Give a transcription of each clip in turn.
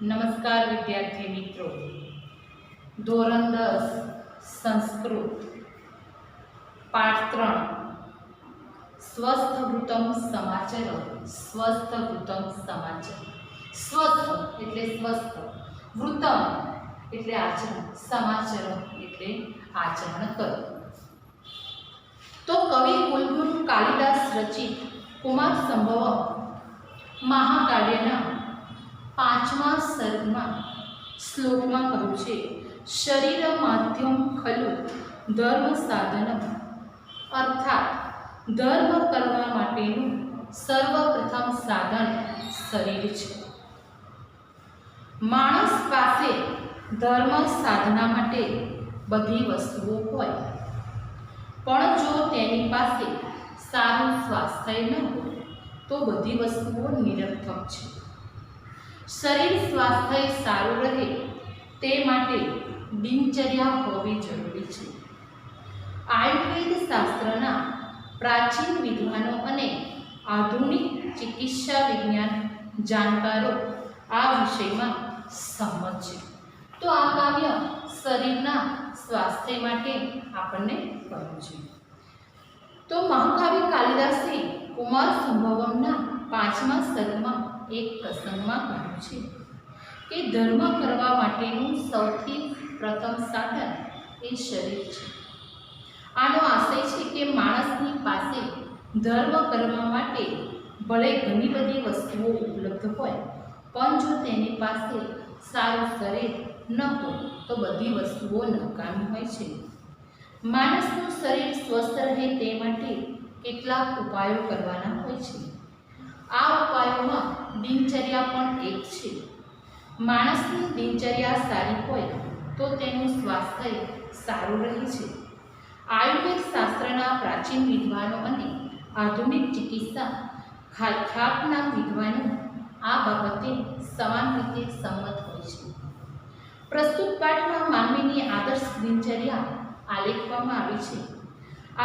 નમસ્કાર વિદ્યાર્થી મિત્રો, ધોરણ 10 સંસ્કૃત પાઠ 3 સ્વસ્થ વૃત્તમ સમાચર. સ્વસ્થ વૃત્તમ સમાચર. સ્વસ્થ એટલે સ્વસ્થ, વૃત્તમ એટલે આચરણ, સમાચર એટલે આચરણ કરો. તો કવિ કુલગુરુ કાલિદાસ રચિત કુમાર સંભવમ મહાકાવ્યના 5મા સર્ગમાં શ્લોકમાં કહ્યું છે, શરીર માધ્યમ ખલુ ધર્મ સાધનમ, અર્થાત ધર્મ કરવા માટેનું સર્વપ્રથમ સાધન શરીર છે. માણસ પાસે ધર્મ સાધના માટે બધી વસ્તુઓ હોય, પણ જો તેની પાસે સારું સ્વાસ્થ્ય ન હોય તો બધી વસ્તુઓ નિરર્થક છે. શરીર સ્વાસ્થ્ય સારું રહે તે માટે દિનચર્યા હોવી જરૂરી છે. આયુર્વેદ શાસ્ત્રના પ્રાચીન વિદ્વાનો અને આધુનિક ચિકિત્સા વિજ્ઞાન જાણકારો આ વિષયમાં સંમત છે. તો આ કાવ્ય શરીરના સ્વાસ્થ્ય માટે આપણને કહ્યું છે. તો મહાકવિ કાલિદાસે કુમાર સંભવમના 5મા સર્ગમાં એક પ્રસંગમાં કહ્યું છે કે ધર્મ કરવા માટેનું સૌથી પ્રથમ સાધન એ શરીર છે. આનો આશય છે કે માણસની પાસે ધર્મ કરવા માટે ભલે ઘણી બધી વસ્તુઓ ઉપલબ્ધ હોય, પણ જો તેની પાસે સારું શરીર ન હોય તો બધી વસ્તુઓ નકામી હોય છે. માણસનું શરીર સ્વસ્થ રહે તે માટે કેટલાક ઉપાયો કરવાના હોય છે. આ ઉપાયોમાં દિનચર્યા પણ એક છે. માણસની દિનચર્યા સારી હોય તો તેનું સ્વાસ્થ્ય સારું રહે છે. આયુર્વેદ શાસ્ત્રના પ્રાચીન વિદ્વાનો અને આધુનિક ચિકિત્સા ખ્યાતનામ વિદ્વાનો આ બાબતે સમાન રીતે સંમત હોય છે. પ્રસ્તુત પાઠમાં માનવીની આદર્શ દિનચર્યા આલેખવામાં આવી છે.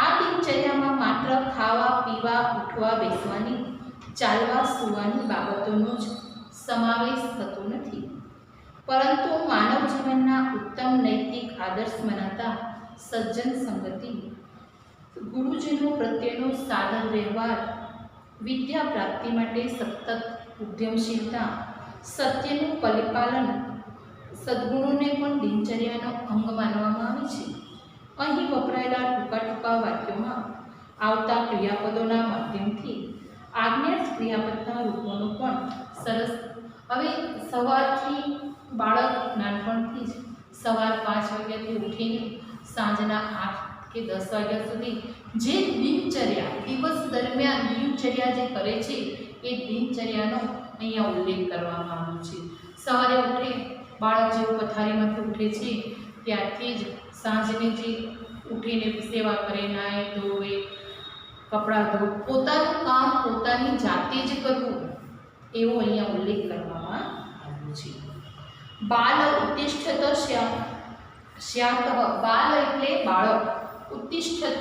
આ દિનચર્યામાં માત્ર ખાવા પીવા, ઉઠવા બેસવાની, ચાલવા સૂવાની બાબતોનો જ સમાવેશ થતો નથી, પરંતુ માનવ જીવનના ઉત્તમ નૈતિક આદર્શ મનાતા સજ્જન સંગતિ, ગુરુજનો પ્રત્યેનો સાદર વ્યવહાર, વિદ્યા પ્રાપ્તિ માટે સતત ઉદ્યમશીલતા, સત્યનું પરિપાલન, સદ્ગુણોને પણ દિનચર્યાનો અંગ માનવામાં આવે છે. અહીં વપરાયેલા ટૂંકા ટૂંકા વાક્યોમાં આવતા ક્રિયાપદોના માધ્યમથી આજ્ઞા ક્રિયાપદના રૂપોનો પણ સરસ. હવે સવારથી બાળક નાનપણથી જ સવાર 5 વાગ્યાથી ઉઠીને સાંજના 8 કે 10 વાગ્યા સુધી જે દિનચર્યા, દિવસ દરમિયાન દિનચર્યા જે કરે છે એ દિનચર્યાનો અહીંયા ઉલ્લેખ કરવામાં આવ્યો છે. સવારે ઉઠે બાળક જેવું પથારીમાંથી ઉઠે છે ત્યારથી જ સાંજને જે ઉઠીને સેવા કરે, નાહે ધોવે, કપડાં ધોવે, પોતાનું કામ પોતાની જાતે જ કરવું એવો અહીંયા ઉલ્લેખ કરવામાં આવ્યો છે. બાલ ઉત્તિષ્ઠત સ્યાત. બાલ એટલે બાળક, ઉત્તિષ્ઠત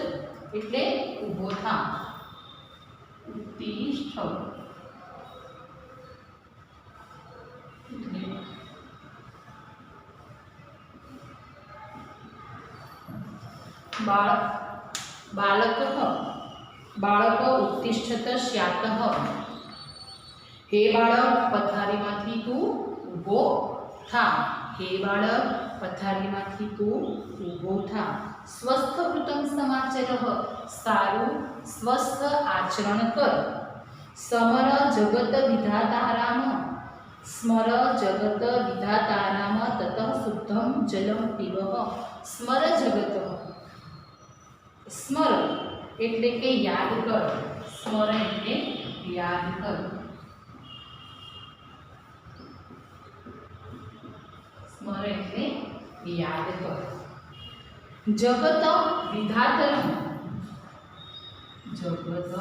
એટલે ઊભો થા, ઉત્તિષ્ઠ બાલક બાળક ઉત્તિષ્ઠત સ્યાત. હે બાળક પથારીમાંથી તું ઊભો થા. હે બાળક પથારીમાંથી તું ઊભો થા. સ્વસ્થ વૃત્તમ સમાચર. સારું સ્વસ્થ આચરણ કર. સમર જગત વિધાતારામ. સ્મર જગત વિધાતારામ તત શુદ્ધમ જલમ પીવઃ. સ્મર જગત. સ્મર એટલે કે યાદ કર. સ્મર એટલે યાદ કર. સ્મર એટલે યાદ કર. જગત વિધાતરમ. જગત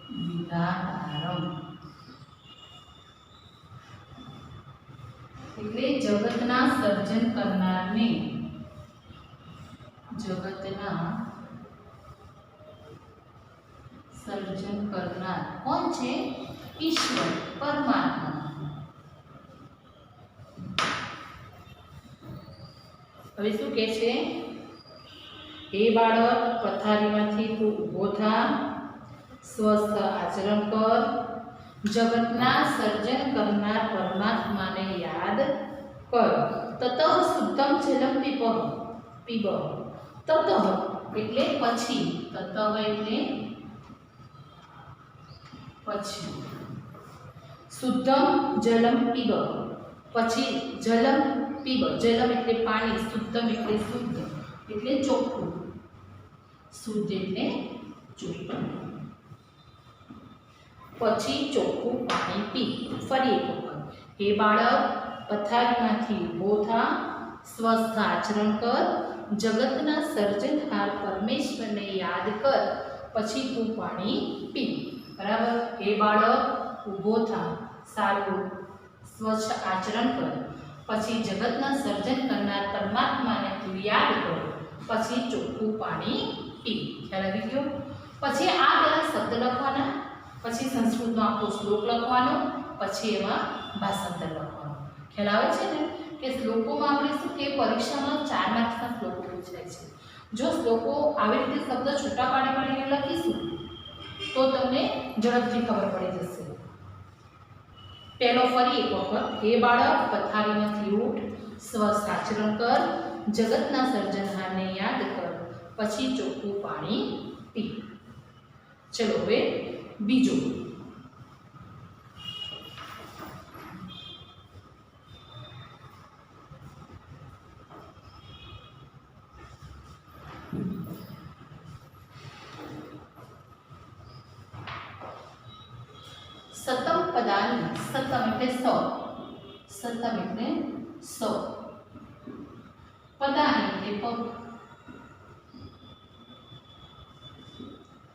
વિધાતારમ એટલે જગતના સર્જન કરનારને. જગતના સર્જન કરનાર કોણ છે? ઈશ્વર, પરમાત્મા. હવે શું કહે છે? હે બાળક, પથારીમાંથી તું ઊભો થા, સ્વસ્થ આચરણ કર, જગતના સર્જન કરનાર પરમાત્માને યાદ કર. તતઃ શુદ્ધમ જલમ પીબ. તતઃ એટલે પછી, તતઃ એટલે પછી, શુદ્ધમ જલમ પીબ પછી જલમ પીબ. જલમ એટલે પાણી, શુદ્ધમ એટલે શુદ્ધ એટલે ચોખ્ખું, શુદ્ધ એટલે ચોખ્ખું. પછી ચોખ્ખું પાણી પી. ફરી એક વખત, હે બાળક, પથારીમાંથી ઊભો થા, સ્વસ્થ આચરણ કર, જગતના સર્જનહાર પરમેશ્વરને યાદ કર, પછી તું પાણી પી. બરાબર? હે બાળક, ઊભો થા, સારું સ્વચ્છ આચરણ કર, પછી જગતના સર્જન કરનાર પરમાત્માને તું યાદ કર, પછી ચોખ્ખું પાણી પી. ખ્યાલ આવી ગયો? પછી આ બધા શબ્દ લખવાના, પછી સંસ્કૃતનો આખો શ્લોક લખવાનો, પછી એમાં ભાષાંતર લખવાનું. ખ્યાલ આવે છે ને કે શ્લોકોમાં આપણે શું કે પરીક્ષામાં 4 માર્ક્સના શ્લોકો પૂછાય છે. જો શ્લોકો આવી રીતે શબ્દ છૂટા પાડીને લખીશું તો તમને ઝડપથી ખબર પડી જશે. પહેલો ફરી એક વખત, હે બાળક, પથારીમાંથી ઉઠ, સ્વસ્થ આચરણ કર, જગતના સર્જનહારને યાદ કર, પછી ચોખ્ખું પાણી પી. ચલો હવે બીજું. સતમ પદાની, સતમ એટલે 100, સતમ એટલે 100, પદાની એટલે પગ,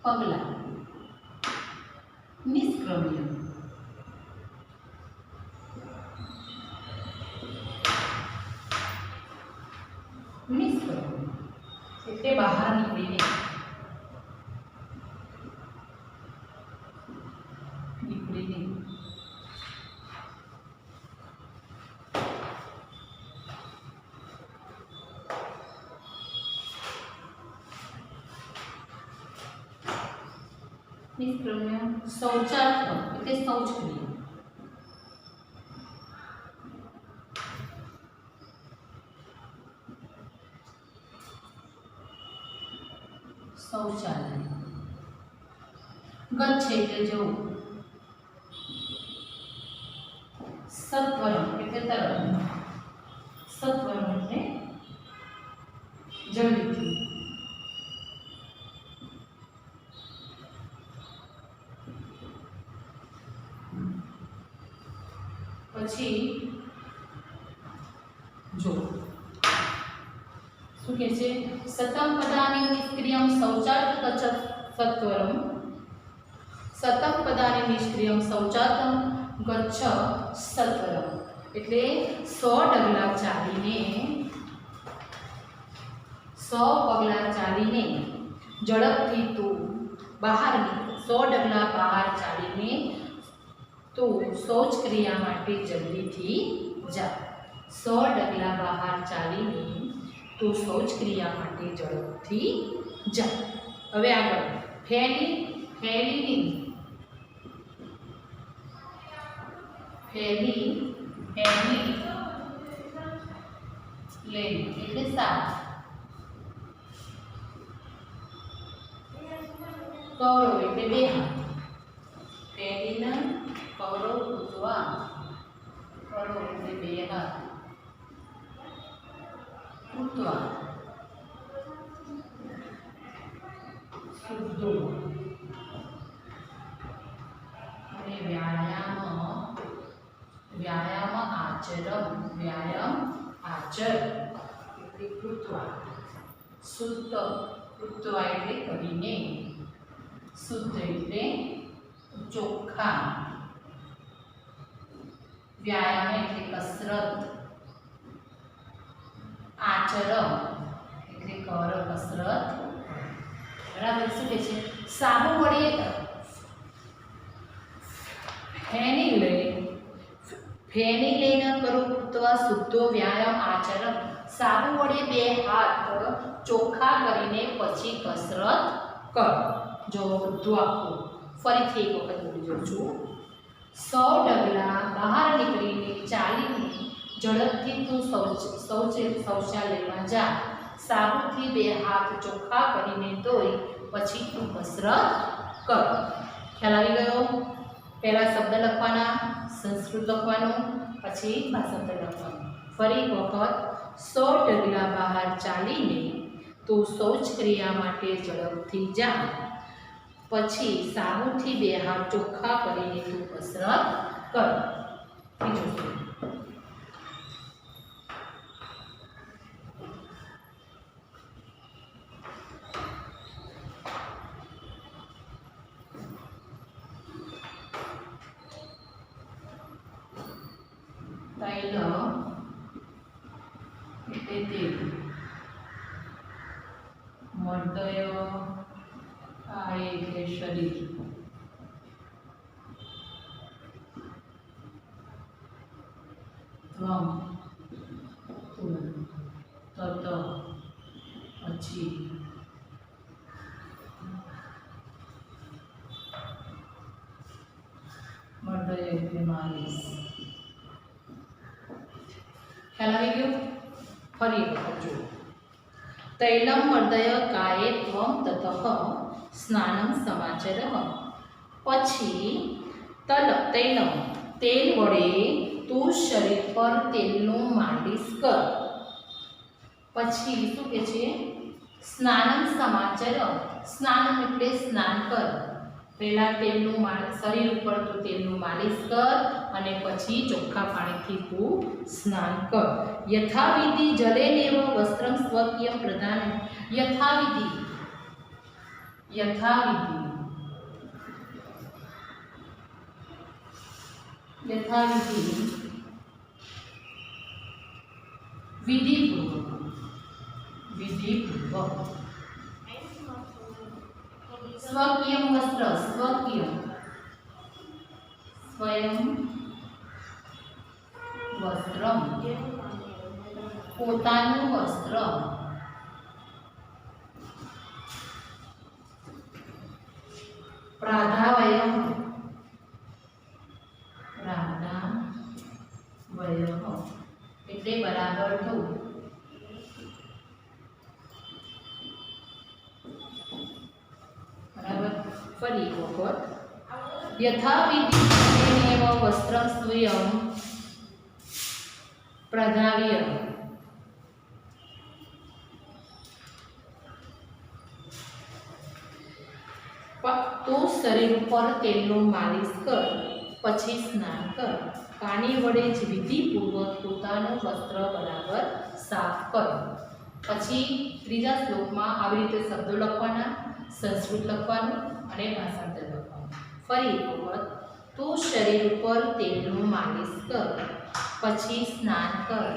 પગલા, નિષ્ક્રમ્ય, નિષ્ક્રમ્ય એટલે બહાર નીકળીને, નિષ્ક્રમ્ય. શૌચાર્થ એટલે શૌચક્રિયા, શૌચાલય. ગચ્છ એટલે જવું. સત્વરમ એટલે તરત, સત્વરમ એટલે જલ્દીથી. પછી જો શું કહે છે? સતમ પદાની નિષ્ક્રિયમ શૌચાર્થ સત્વરમ, સતમ પદાની નિષ્ક્રિયમ શૌચાર્થમ ગચ્છ સત્વરમ. એટલે 100 ડગલા ચાલીને, 100 પગલા ચાલીને ઝડપથી તું બહાર નીકળ. 100 ડગલા બહાર ચાલીને તો શૌચ ક્રિયા માટે જલ્દીથી જા. 100 ડગલા બહાર ચાલીને તો શૌચ ક્રિયા માટે ઝડપથી જા. હવે આગળ ફેલી, ફેલીની, ફેલી, ફેલી લેન એટલે સાફ. કૌરવ એટલે 2 હાથ. ફેલીના કૌરવ કૂદવા, કૌરવ એટલે 2 હાથ. કૂદવા, શુદ્ધો. અને વ્યાયામ, વ્યાયામ આચરમ, વ્યાયામ આચર એટલે કૃત્વા. શુદ્ધ, કૃત્વા એટલે કરીને, શુદ્ધ એટલે ચોખ્ખા. વ્યાયામ એટલે કસરત. આચરમ એટલે કર કસરત. બરાબર? શું કહે છે? સાબુ વડે ફેની લઈને કરો કૃત્વા શુદ્ધો વ્યાયામ આચરમ. સાબુ વડે 2 હાથ ચોખ્ખા કરીને પછી કસરત કર. જો બધું આખું ફરીથી એક વખત બોલી જાઉં છું. 100 ડગલા બહાર નીકળીને ચાલીને ઝડપથી તું શૌચાલયમાં જા. સાબુથી 2 હાથ ચોખ્ખા કરીને ધોઈ પછી તું કસરત કર. ખ્યાલ આવી ગયો? પહેલા શબ્દ લખવાના, સંસ્કૃત લખવાનું, પછી ભાષાંતર લખવાનું. ફરી એક વખત 100 ડગલા બહાર ચાલીને તું શૌચ ક્રિયા માટે ઝડપથી જા. પછી સાબુથી 2 હાથ ચોખ્ખા કરીને તું કસરત કર. બીજું તૈલ એટલે તેલ, મર્દય કાય એટલે શરીર, ત્વમ તું, તત પછી, મર્દય એટલે માલિશ. ખ્યાલ આવી ગયો? ફરી એક વખત જુઓ. તૈલમ મર્દય કાયે ત્વમ તતઃ સ્નાનમ સમાચરઃ. પછી તૈલમ તેલ વડે તું શરીર પર તેલનું માલિશ કર. પછી શું કહે છે? સ્નાનમ સમાચર. સ્નાનમ એટલે સ્નાન કર. પહેલા તેલનું શરીર ઉપર તું તેલનું માલિશ કર અને પછી ચોખ્ખા પાણીથી તું સ્નાન કર. યથાવિધિ જલેનેવ વસ્ત્રમ સ્વકીયમ પ્રદાન. યથાવિધિ, યથાવિધિ, યથાવિધિ વિધિપૂર્વક, વિધિપૂર્વક. સ્વકીયમ વસ્ત્ર, સ્વકીયમ સ્વયં વસ્ત્રમ પોતાનું વસ્ત્ર. પ્રાધાવયમ, પ્રાધાવય એટલે બરાબર થવું. ફરી એક વખત. યથાવિધિ વસ્ત્રમ સ્વયં પ્રધાવ્ય. તો શરીર ઉપર તેલનું માલિશ કર, પછી સ્નાન કર. પાણી વડે જ વિધિપૂર્વક પોતાનું વસ્ત્ર બરાબર સાફ કર. પછી ત્રીજા શ્લોકમાં આવી રીતે શબ્દો લખવાના, સંસ્કૃત લખવાનું અને ભાષાંતર લખવાનું. ફરી એક વખત. તું શરીર ઉપર તેલનું માલિશ કર, પછી સ્નાન કર.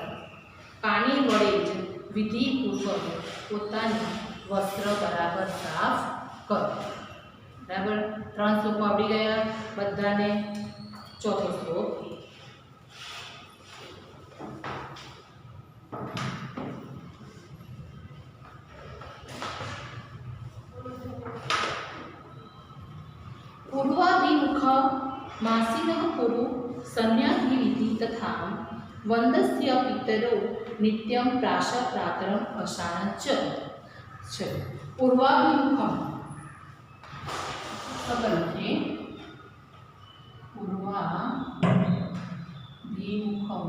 પાણી વડે જ વિધિપૂર્વક પોતાનું વસ્ત્ર બરાબર સાફ કર. બરાબર? 3 શ્લોકો આવડી ગયા બધાને. ચોથો શ્લોક. પૂર્વાભિમુખ માસિનઃ કુરુ સંન્યાસવિધિ તથા વંદસ્ય પિતરો નિત્યમ પ્રાશ પ્રાતરમ અશાન ચ. પૂર્વાભિમુખ સકલથી પૂર્વાભિમુખમ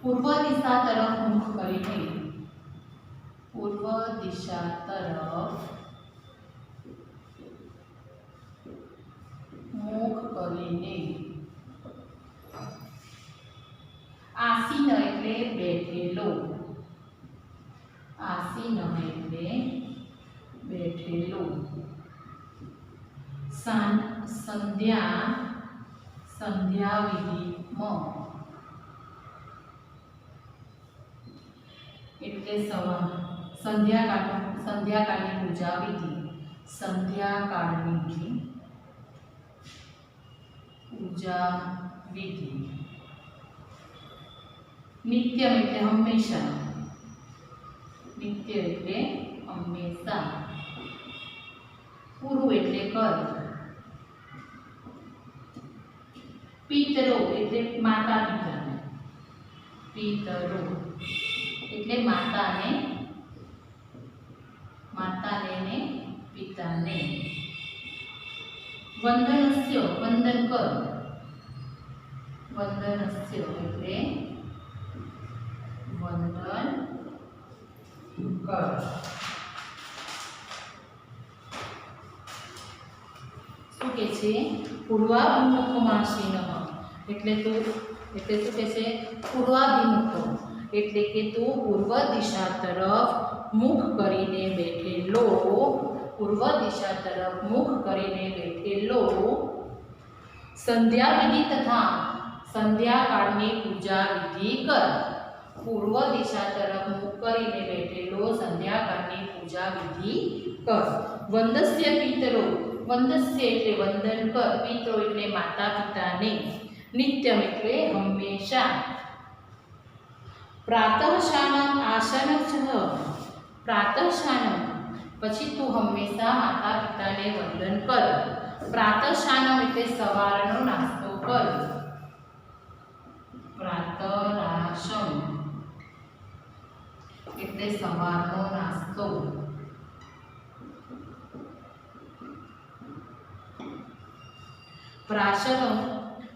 પૂર્વ દિશા તરફ મુખ કરીને, પૂર્વ દિશા તરફ મુખ કરીને. આસીન એટલે બેઠેલો, આસીન એટલે બેઠેલો. સંધ્યા, સંધ્યાવિધિમાં એટલે સંધ્યાકાળની પૂજા વિધિ, સંધ્યાકાળની પૂજા વિધિ. નિત્યમ એટલે હંમેશા, નિત્ય એટલે હંમેશા, કુરુ એટલે કર, પિતરો એટલે માતા પિતાને, પિતરો એટલે માતાને ને પિતાને, વંદનસ્ય વંદન કર, વંદનસ્ય એટલે વંદન કર. શું કે છે? પૂર્વાભિમુખમાસીનઃ એટલે શું કે છે? પૂર્વાભિમુખ એટલે કે તું પૂર્વ દિશા તરફ મુખ કરીને બેઠેલો, પૂર્વ દિશા તરફ મુખ કરીને બેઠેલો, સંધ્યા વિધિ તથા સંધ્યાકાળની પૂજા વિધિ કર. પૂર્વ દિશા તરફ મુખ કરીને બેઠેલો સંધ્યાકાળની પૂજા વિધિ કર. વંદસ્ય પિતરો, વંદસ્ય એટલે વંદન કર, પિતરો એટલે માતા પિતાને, નિત્યમ એટલે હંમેશા. પ્રાતઃશાનમ આસનચ, પ્રાતઃશાનમ પછી તું હંમેશા માતા પિતાને વંદન કર. પ્રાતઃશાનમ એટલે સવારનો નાસ્તો કર. પ્રાતરાશમ એટલે સવારનો નાસ્તો.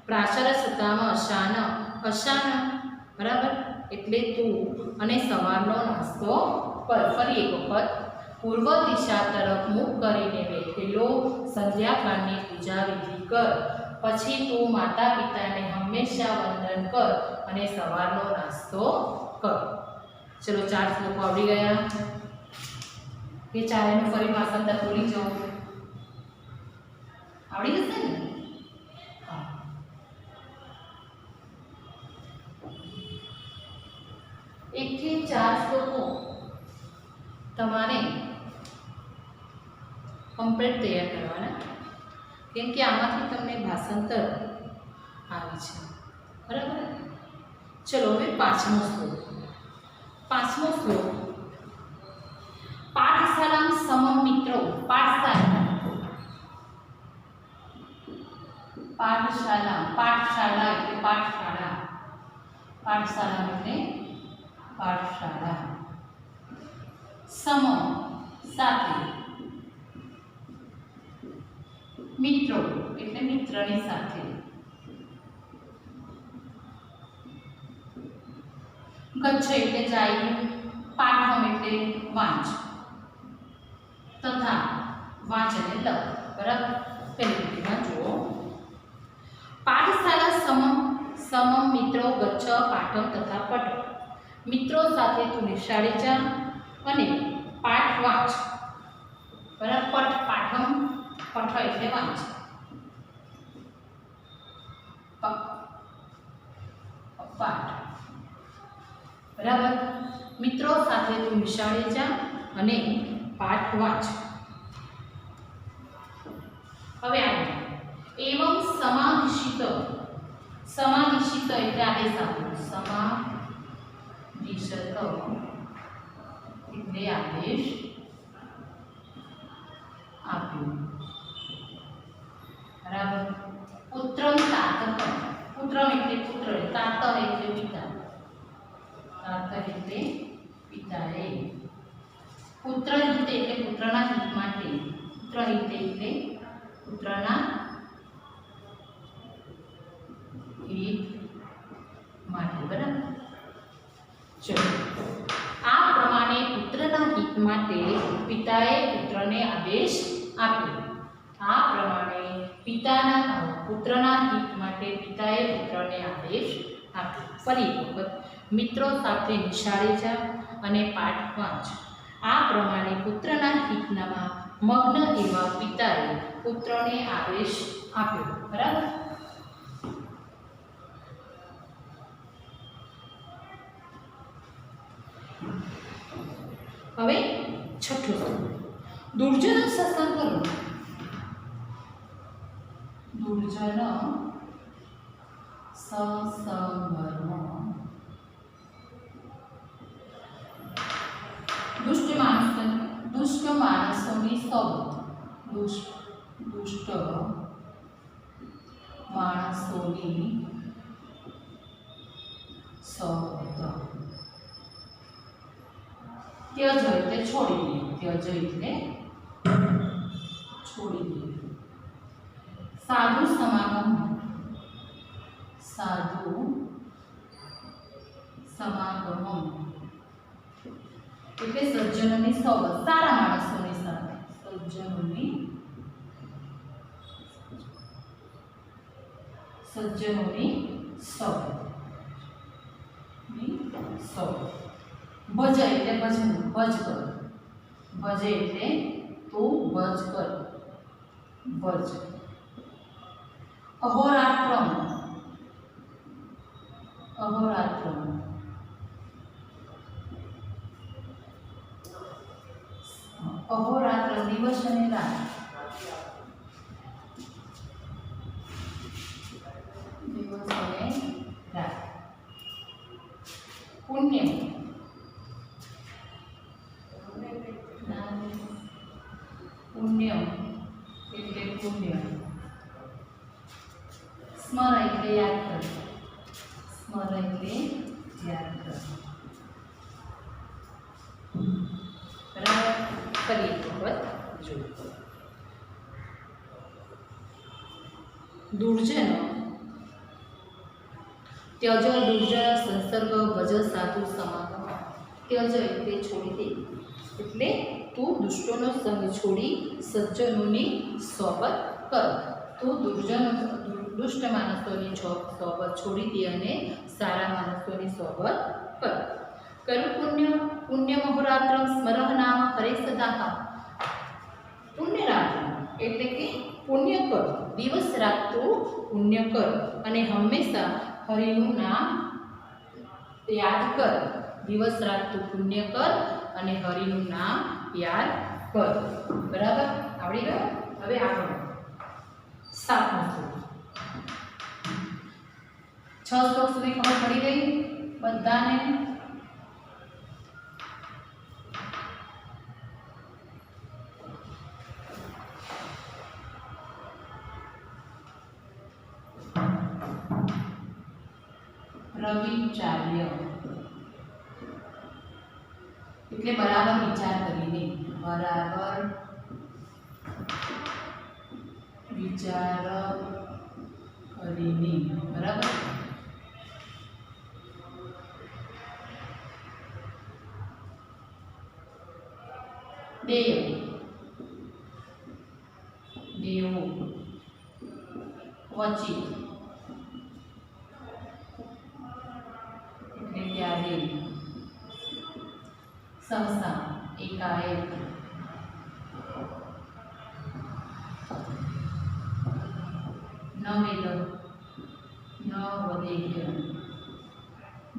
પ્રાશર સતામ અશાન, અશાન બરાબર એટલે તું અને સવારનો નાસ્તો કર. ફરી એક વખત, પૂર્વ દિશા તરફ મુખ કરીને બેઠેલો સંધ્યાકાળની પૂજા વિધિ કર. પછી તું માતા પિતાને હંમેશા વંદન કર અને સવારનો નાસ્તો કર. ચલો 4 શ્લોકો આવડી ગયા કે ચારેનું ફરી ભાષાંતર બોલી જાઓ. આવડી જશે ને? એકથી 4 શ્લોકો તમારે કમ્પ્લીટ તૈયાર કરવાના, કેમ કે આમાંથી તમને ભાષાંતર આવે છે. બરાબર? ચલો હવે 5મો શ્લોક. 5મો શ્લોક. પાઠશાળામ સમમ મિત્રો, પાઠશાળા, પાઠશાળા એટલે પાઠશાળા, પાઠશાળા એટલે પાઠશાળા. સમ સાથે, મિત્રો એટલે મિત્રની સાથે. ગચ્છ એટલે જાય, પાઠમ એટલે વાંચ, તથા વાંચ એટલે લખ. બરાબર? પહેલી લીટીમાં જુઓ. પાઠશાળા સમમ મિત્રો ગચ્છ પાઠમ તથા પઠ. મિત્રો સાથે તું નિશાળે જા અને પાઠ વાંચ. બરાબર? પઠ પાઠમ, પઠ એટલે વાંચ, પાઠ. બરાબર? મિત્રો સાથે તું નિશાળે જા અને પાઠ વાંચ. હવે આપણે એવમ સમાધિશિત, સમાધિશિત એટલે આદેશ આપ્યો, સમાધિશત એટલે આદેશ આપ્યો. બરાબર? પુત્રમ તાતઃ, પુત્રમ એટલે પુત્ર, તાતઃ એટલે પિતા, તાતઃ એટલે પિતાએ. પુત્ર હિતે એટલે પુત્રના હિત માટે, પુત્ર હિતે એટલે પુત્રના હિત માટે. બરાબર? ચલો, આ પ્રમાણે પુત્રના હિત માટે પિતાએ પુત્રને આદેશ આપ્યો. આ પ્રમાણે પુત્રના હિત માટે પિતાએ પુત્રને આદેશ આપ્યો. ફરી એક વખત, મિત્રો સાથે નિશાળે જા અને પાઠ વાંચ. આ પ્રમાણે પુત્રના હિતનામાં મગ્ન એવા પિતાએ પુત્રને આદેશ આપ્યો. બરાબર? હવે 6થો શ્લોક. દુર્જન સત્સંગ, દુર્જન સત્સંગનો સોબત દુષ્ટ માણસોની સોબત. ત્યજ એટલે છોડી દે, ત્યજ એટલે છોડી દે. સાધુ સમાગમ, સાધુ સમાગમ એટલે સજ્જનોની સોબત, સારા માણસોની સાથે, સજ્જનોની સોબત. ભજ એટલે ભજવું, ભજ કર, ભજે એટલે તું ભજ કર, ભજ. અહોરાત્રમ, અહોરાત્રમ અહોરાત્ર દિવસ અને રાત, દિવસ અને રાત. પુણ્ય, પુણ્ય એટલે પુણ્ય. સ્મર એટલે યાદ કર, સ્મર એટલે યાદ કર. બરાબર. ફરી એક વખત જો. દુર્જન, ત્યજ દુર્જન સંસર્ગ ભજ સાધુ સમાગમ. ત્યજ એટલે છોડી દે, એટલે તું દુષ્ટોનો સંગ છોડી સજ્જનોની સોબત કર. તું દુષ્ટ માણસોની સોબત છોડી દે અને સારા માણસોની સોબત કર. કરું પુણ્ય, પુણ્ય મહોરાત્રમ સ્મરહ નામ હરે સદા. પુણ્ય રાત્ર એટલે કે પુણ્ય કર, દિવસ રાત તું પુણ્ય કર અને હંમેશા હરિનું નામ યાદ કર. દિવસ રાત તું પુણ્ય કર અને હરિનું નામ યાદ કર. બરાબર, આવડી ગયું. હવે આગળ 7મો શ્લોક. 6 શ્લોક સુધી ખબર પડી ગઈ બધાને? રવિચાર્ય એટલે બરાબર વિચાર કરીને, બરાબર વિચાર કરીને. બરાબર. દેવ, દેવો, વચિત એટલે ક્યારે, સહસા એકાએક, ન વેદ, ન વદેહ્ય,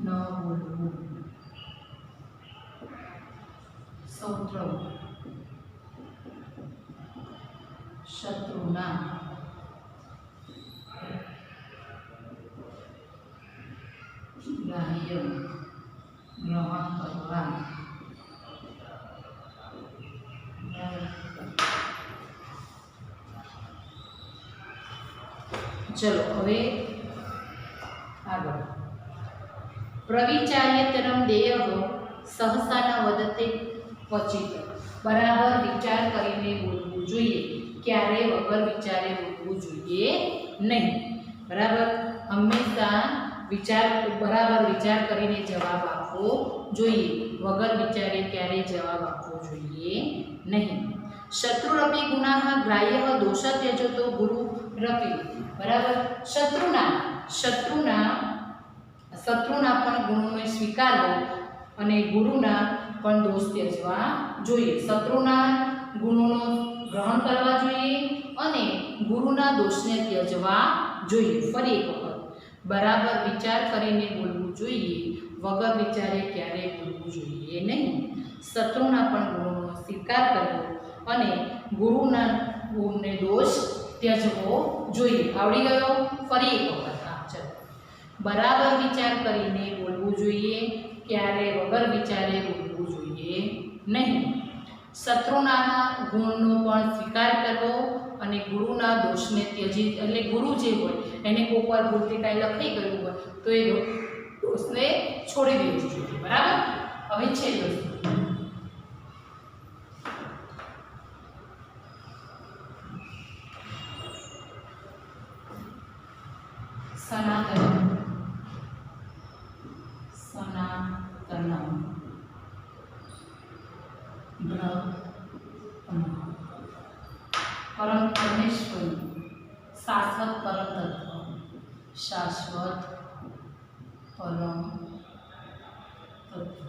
ન બોલવું, સૌત્ર, શત્રુના, ગ્રાહ્ય, ગ્રહણ કરવા. ચલો હવે આગળ. પ્રવિચાર્યતરમ દેય સહસા ન વદતે ક્વચિત. બરાબર વિચાર કરીને બોલવું જોઈએ, ક્યારે વગર વિચારે બોલવું જોઈએ નહીં. બરાબર, હંમેશા બરાબર વિચાર કરીને જવાબ આપવો જોઈએ, વગર વિચારે ક્યારે જવાબ આપવો જોઈએ નહીં. શત્રુરપી ગુનાહ ગ્રાહ્ય દોષ ત્યજતો ગુરુ રપી. બરાબર, શત્રુના પણ ગુણોને સ્વીકારવો અને ગુરુના પણ દોષ ત્યજવા જોઈએ. શત્રુના ગુણોનો ગ્રહણ કરવા જોઈએ અને ગુરુના દોષને ત્યજવા જોઈએ. ફરી એક વખત, બરાબર વિચાર કરીને બોલવું જોઈએ, વગર વિચારે ક્યારેય બોલવું જોઈએ નહીં. શત્રુના પણ ગુણોનો સ્વીકાર કરવો અને ગુરુના ગુણને દોષ ત્યજવો જોઈએ. આવડી ગયો? ફરી એક વખત. હા, ચલો. બરાબર વિચાર કરીને બોલવું જોઈએ, ક્યારે વગર વિચારે બોલવું જોઈએ નહીં. શત્રુના ગુણનો પણ સ્વીકાર કરવો અને ગુરુના દોષને ત્યજી, એટલે ગુરુ જે હોય એને કોઈક વાર ભૂલથી કાંઈ લખાઈ ગયું હોય તો એ દોષને છોડી દેવું જોઈએ. બરાબર. હવે છેલ્લો સનાતનમ. સનાતનમ પરમ પરમેશ્વરી, શાશ્વત પરમ તત્વ, શાશ્વત પરમ તત્વ.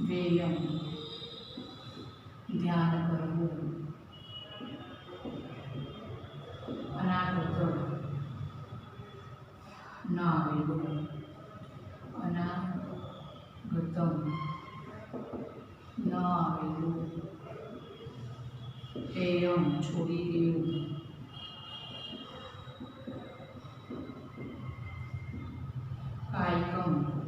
વ્યયમ ધ્યાન કરવું. અનાગત ન આવેલું. અનાગતમ ન આવેલું. એયમ છોડી દેવું. કાયકમ